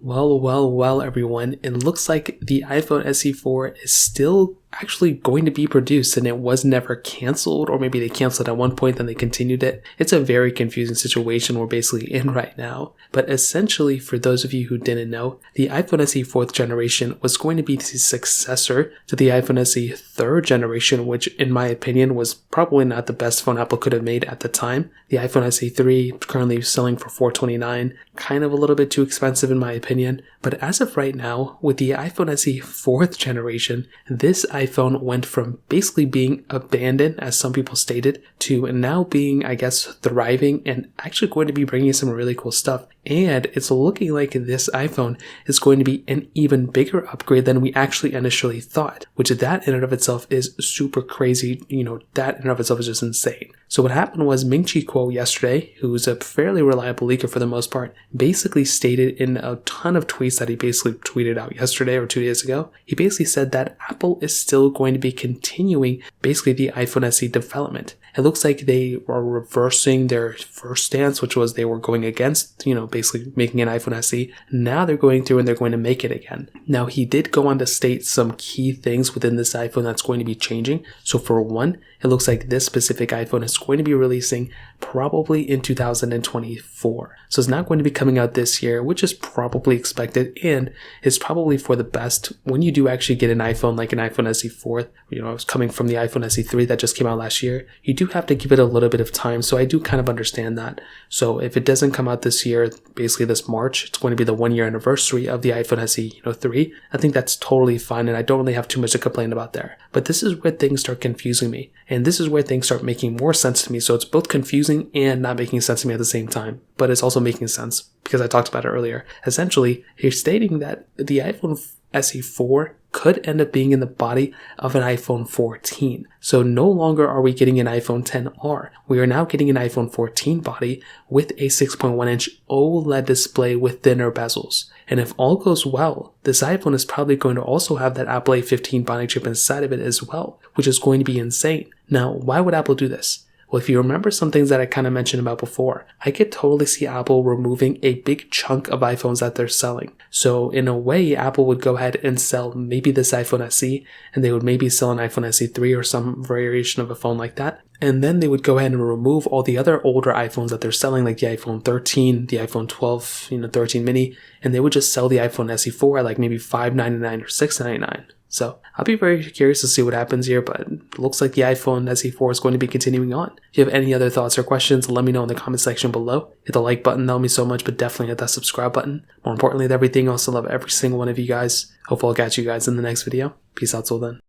Well, everyone. It looks like the iPhone SE4 is still actually going to be produced and it was never canceled, or maybe they canceled at one point then they continued it. It's a very confusing situation we're basically in right now. But essentially, for those of you who didn't know, the iPhone SE 4th generation was going to be the successor to the iPhone SE 3rd generation, which in my opinion was probably not the best phone Apple could have made at the time. The iPhone SE 3 currently selling for $429, kind of a little bit too expensive in my opinion. But as of right now, with the iPhone SE 4th generation, this iPhone went from basically being abandoned, as some people stated, to now being, I guess, thriving and actually going to be bringing some really cool stuff. And it's looking like this iPhone is going to be an even bigger upgrade than we actually initially thought, which that in and of itself is super crazy. That in and of itself is just insane. So what happened was Ming-Chi Kuo yesterday, who's a fairly reliable leaker for the most part, basically stated in a ton of tweets that he basically tweeted out yesterday or 2 days ago, he basically said that Apple is still going to be continuing basically the iPhone SE development. It looks like they are reversing their first stance, which was they were going against, basically making an iPhone SE. Now they're going through and they're going to make it again. Now, he did go on to state some key things within this iPhone that's going to be changing. So for one, it looks like this specific iPhone is going to be releasing probably in 2024. So it's not going to be coming out this year, which is probably expected and is probably for the best when you do actually get an iPhone like an iPhone SE 4th. It's coming from the iPhone SE 3 that just came out last year. You do have to give it a little bit of time, so I do kind of understand that. So if it doesn't come out this year, basically this March, it's going to be the 1 year anniversary of the iPhone SE 3. I think that's totally fine and I don't really have too much to complain about there. But this is where things start confusing me. And this is where things start making more sense to me. So it's both confusing and not making sense to me at the same time. But it's also making sense because I talked about it earlier. Essentially, he's stating that the iPhone SE 4 could end up being in the body of an iPhone 14. So no longer are we getting an iPhone XR. We are now getting an iPhone 14 body with a 6.1-inch OLED display with thinner bezels. And if all goes well, this iPhone is probably going to also have that Apple A15 Bionic chip inside of it as well, which is going to be insane. Now, why would Apple do this? Well, if you remember some things that I kind of mentioned about before, I could totally see Apple removing a big chunk of iPhones that they're selling. So in a way, Apple would go ahead and sell maybe this iPhone SE, and they would maybe sell an iPhone SE 3 or some variation of a phone like that. And then they would go ahead and remove all the other older iPhones that they're selling, like the iPhone 13, the iPhone 12, 13 mini, and they would just sell the iPhone SE 4 at like maybe $599 or $699. So I'll be very curious to see what happens here, but it looks like the iPhone SE 4 is going to be continuing on. If you have any other thoughts or questions, let me know in the comment section below. Hit the like button, that would mean so much, but definitely hit that subscribe button. More importantly than everything else, I love every single one of you guys. Hopefully I'll catch you guys in the next video. Peace out till then.